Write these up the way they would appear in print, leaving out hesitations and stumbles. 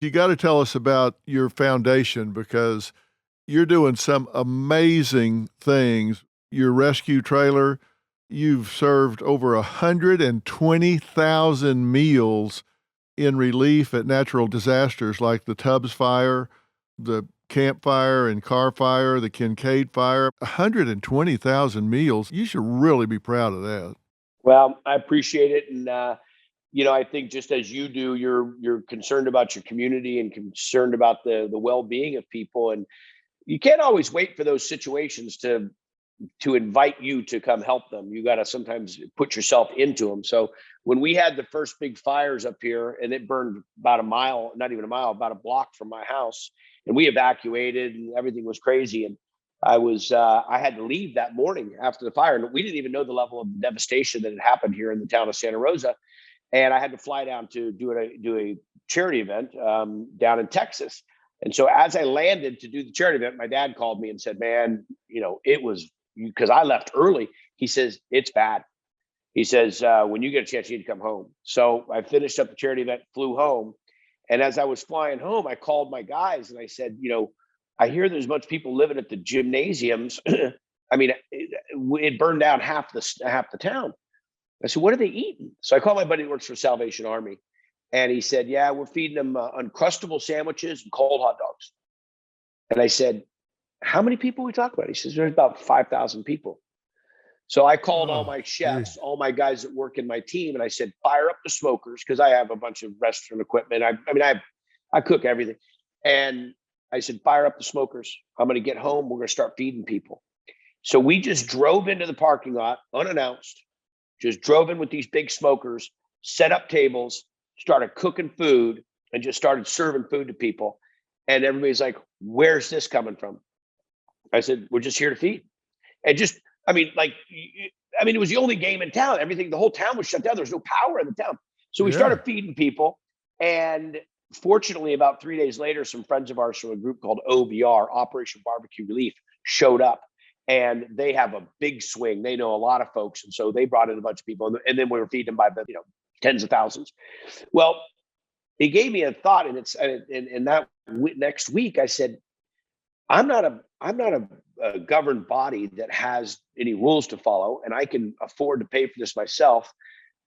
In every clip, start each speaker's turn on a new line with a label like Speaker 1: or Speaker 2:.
Speaker 1: You got to tell us about your foundation because you're doing some amazing things. Your rescue trailer, you've served over 120,000 meals in relief at natural disasters like the Tubbs fire, the Camp Fire and Car Fire, the Kincaid Fire. 120,000 meals. You should really be proud of that.
Speaker 2: Well, I appreciate it. And, I think just as you do, you're concerned about your community and concerned about the well-being of people. And you can't always wait for those situations to invite you to come help them. You got to sometimes put yourself into them. So when we had the first big fires up here and it burned about a mile, not even a mile, about a block from my house, and we evacuated and everything was crazy. And I had to leave that morning after the fire. And we didn't even know the level of devastation that had happened here in the town of Santa Rosa. And I had to fly down to do a charity event down in Texas. And so as I landed to do the charity event, my dad called me and said, man, it was because I left early. He says, it's bad. He says, when you get a chance, you need to come home. So I finished up the charity event, flew home. And as I was flying home, I called my guys and I said, I hear there's a bunch of people living at the gymnasiums. I mean, it burned down half the town. I said, what are they eating? So I called my buddy who works for Salvation Army. And he said, yeah, we're feeding them Uncrustable sandwiches and cold hot dogs. And I said, how many people are we talking about? He says, there's about 5,000 people. So I called all my chefs, all my guys that work in my team. And I said, fire up the smokers, because I have a bunch of restaurant equipment. I cook everything. And I said, fire up the smokers. I'm going to get home. We're going to start feeding people. So we just drove into the parking lot unannounced, just drove in with these big smokers, set up tables, started cooking food, and just started serving food to people. And everybody's like, where's this coming from? I said, we're just here to feed. And it was the only game in town. The whole town was shut down. There was no power in the town. So we started feeding people. And fortunately, about 3 days later, some friends of ours from a group called OBR, Operation Barbecue Relief, showed up. And they have a big swing. They know a lot of folks. And so they brought in a bunch of people. And then we were feeding them by the tens of thousands. Well, it gave me a thought. And that next week, I said, I'm not a governed body that has any rules to follow, and I can afford to pay for this myself.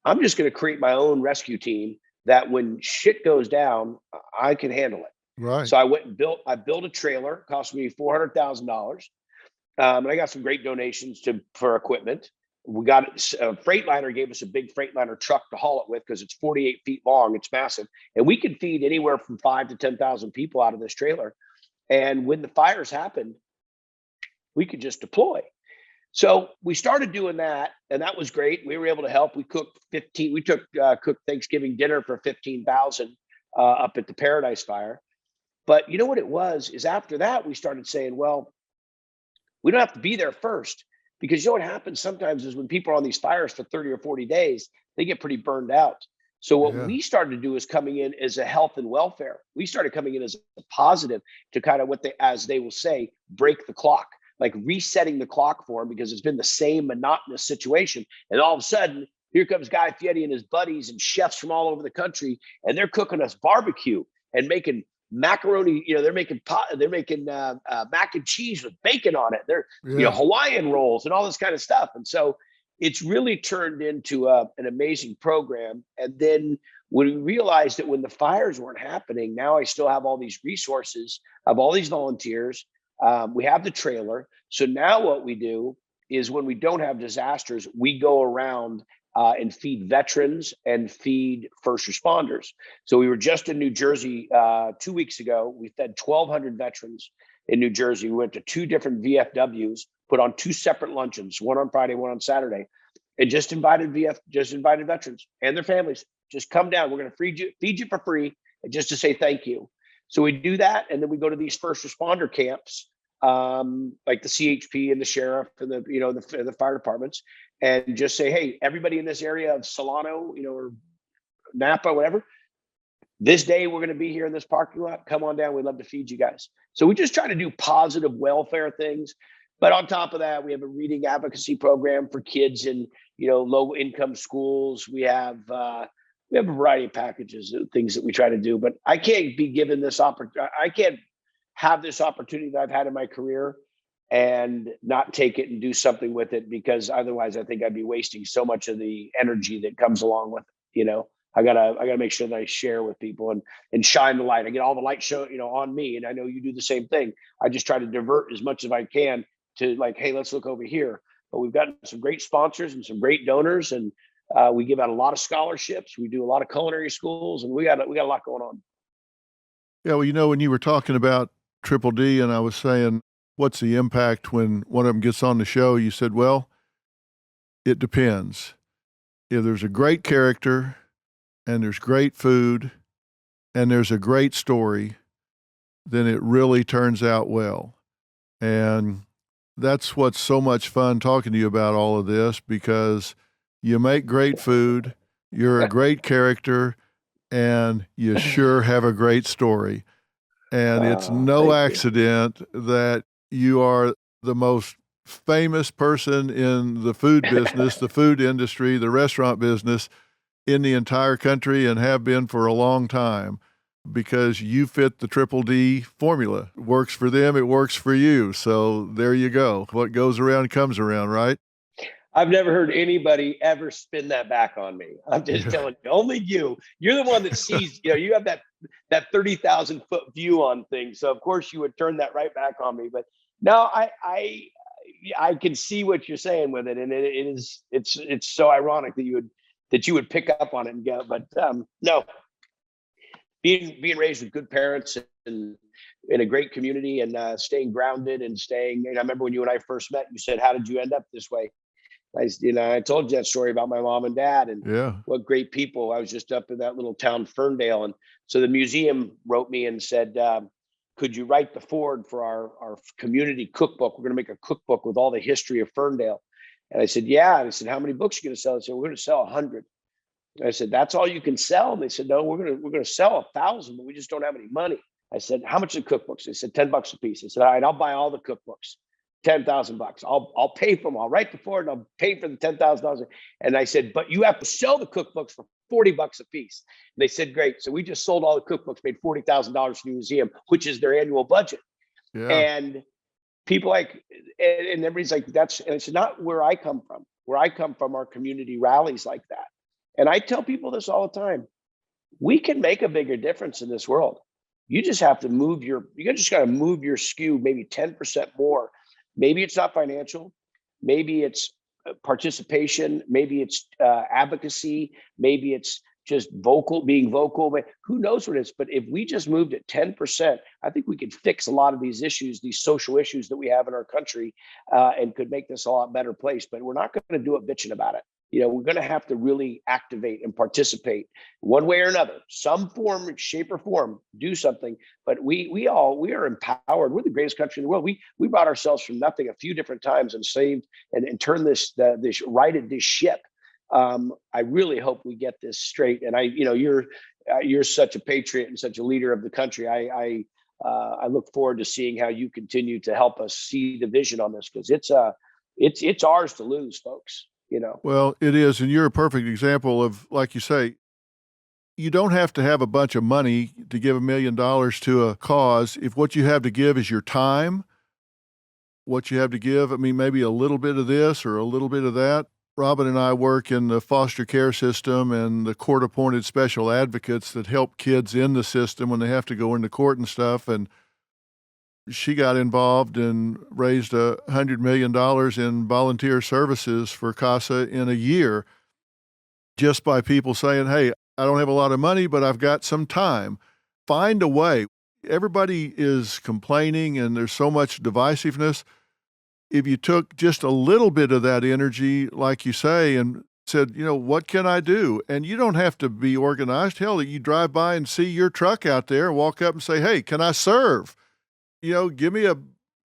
Speaker 2: I'm just going to create my own rescue team that when shit goes down, I can handle it.
Speaker 1: Right.
Speaker 2: So I went and built a trailer, cost me $400,000. And I got some great donations for equipment. We got a Freightliner gave us a big Freightliner truck to haul it with because it's 48 feet long. It's massive. And we could feed anywhere from 5,000 to 10,000 people out of this trailer. And when the fires happened, we could just deploy. So we started doing that, and that was great. We were able to help. We cooked Thanksgiving dinner for 15,000 up at the Paradise Fire. But you know what it was is after that, we started saying, well, we don't have to be there first, because you know what happens sometimes is when people are on these fires for 30 or 40 days, they get pretty burned out. So what we started to do is coming in as a health and welfare. We started coming in as a positive to kind of as they will say, break the clock, like resetting the clock for them, because it's been the same monotonous situation. And all of a sudden, here comes Guy Fieri and his buddies and chefs from all over the country, and they're cooking us barbecue and making macaroni. They're making mac and cheese with bacon on it. They're Hawaiian rolls and all this kind of stuff. And so it's really turned into an amazing program. And then when we realized that when the fires weren't happening, now I still have all these resources, I have all these volunteers. We have the trailer. So now what we do is when we don't have disasters, we go around and feed veterans and feed first responders. So we were just in New Jersey 2 weeks ago. We fed 1,200 veterans in New Jersey. We went to 2 different VFWs, put on 2 separate luncheons, one on Friday, one on Saturday, and just invited veterans and their families. Just come down. We're going to feed you for free, and just to say thank you. So we do that, and then we go to these first responder camps, like the CHP and the sheriff and the fire departments, and just say, hey, everybody in this area of Solano, or Napa, whatever, this day we're going to be here in this parking lot. Come on down. We'd love to feed you guys. So we just try to do positive welfare things. But on top of that, we have a reading advocacy program for kids in low income schools. We have we have a variety of packages of things that we try to do, but I can't be given this opportunity. I can't have this opportunity that I've had in my career and not take it and do something with it, because otherwise I think I'd be wasting so much of the energy that comes along with it. I gotta make sure that I share with people and shine the light. I get all the light show, on me. And I know you do the same thing. I just try to divert as much as I can to like, hey, let's look over here. But we've got some great sponsors and some great donors, and we give out a lot of scholarships. We do a lot of culinary schools, and we got a lot going on.
Speaker 1: Yeah, well, when you were talking about Triple D and I was saying, what's the impact when one of them gets on the show? You said, well, it depends. If there's a great character and there's great food and there's a great story, then it really turns out well. And that's what's so much fun talking to you about all of this, because you make great food, you're a great character, and you sure have a great story. And it's no
Speaker 2: Thank you.
Speaker 1: accident that you are the most famous person in the food business, the food industry, the restaurant business in the entire country, and have been for a long time, because you fit the Triple D formula. It works for them, it works for you. So there you go. What goes around comes around, right?
Speaker 2: I've never heard anybody ever spin that back on me. I'm just telling you, only you. You're the one that sees, you have that 30,000-foot view on things. So of course you would turn that right back on me. But no, I can see what you're saying with it, and it's so ironic that you would pick up on it and go. But no, being raised with good parents and in a great community, and staying grounded and staying. I remember when you and I first met, you said, "How did you end up this way?" I told you that story about my mom and dad, and
Speaker 1: Yeah.
Speaker 2: what great people. I was just up in that little town, Ferndale. And so the museum wrote me and said, could you write the forward for our community cookbook? We're going to make a cookbook with all the history of Ferndale. And I said, yeah. And I said, how many books are you going to sell? I said, we're going to sell 100. I said, that's all you can sell? And they said, no, we're going to sell 1,000, but we just don't have any money. I said, how much are the cookbooks? They said, $10 a piece. I said, all right, I'll buy all the cookbooks. $10,000. I'll pay for them. I'll write the forward and I'll pay for the $10,000. And I said, but you have to sell the cookbooks for $40 a piece. And they said, great. So we just sold all the cookbooks, made $40,000 for the museum, which is their annual budget.
Speaker 1: Yeah.
Speaker 2: And people and everybody's like, and it's not where I come from. Where I come from, our community rallies like that. And I tell people this all the time. We can make a bigger difference in this world. You just have to you just got to move your SKU maybe 10% more. Maybe it's not financial. Maybe it's participation. Maybe it's advocacy. Maybe it's just being vocal. But who knows what it is? But if we just moved it 10%, I think we could fix a lot of these issues, these social issues that we have in our country, and could make this a lot better place. But we're not going to do it bitching about it. We're going to have to really activate and participate one way or another, some form, shape, or form, do something. But we are empowered. We're the greatest country in the world. We brought ourselves from nothing a few different times and saved and turned righted this ship. I really hope we get this straight. And you're such a patriot and such a leader of the country. I look forward to seeing how you continue to help us see the vision on this, because it's ours to lose, folks.
Speaker 1: Well, it is. And you're a perfect example of, like you say, you don't have to have a bunch of money to give $1 million to a cause. If what you have to give is your time, what you have to give, maybe a little bit of this or a little bit of that. Robin and I work in the foster care system and the court-appointed special advocates that help kids in the system when they have to go into court and stuff. And she got involved and raised $100 million in volunteer services for CASA in a year, just by people saying, hey, I don't have a lot of money, but I've got some time. Find a way. Everybody is complaining and there's so much divisiveness. If you took just a little bit of that energy, like you say, and said, what can I do? And you don't have to be organized. Hell, you drive by and see your truck out there, walk up and say, hey, can I serve? Give me a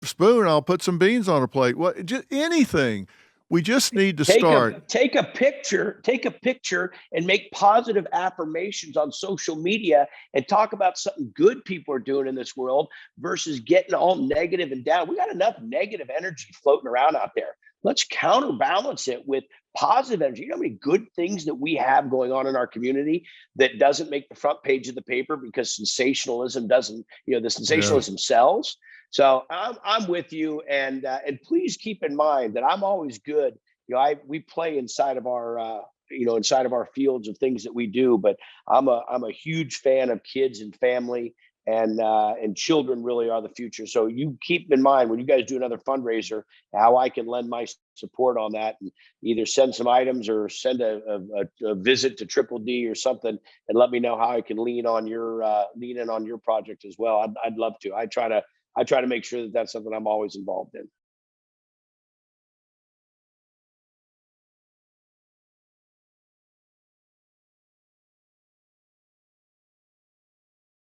Speaker 1: spoon, I'll put some beans on a plate. Just anything. We just need to start.
Speaker 2: Take a picture and make positive affirmations on social media and talk about something good people are doing in this world versus getting all negative and down. We got enough negative energy floating around out there. let's counterbalance it with positive energy. You know how many good things that we have going on in our community that doesn't make the front page of the paper because sensationalism doesn't, the
Speaker 1: Yeah.
Speaker 2: sensationalism sells. So I'm with you, and please keep in mind that I'm always good. We play inside of our inside of our fields of things that we do, but I'm a huge fan of kids and family, and children really are the future. So you keep in mind when you guys do another fundraiser how I can lend my support on that, and either send some items or send a visit to Triple D or something, and let me know how I can lean in on your project as well. I'd love to. I try to make sure that that's something I'm always involved in.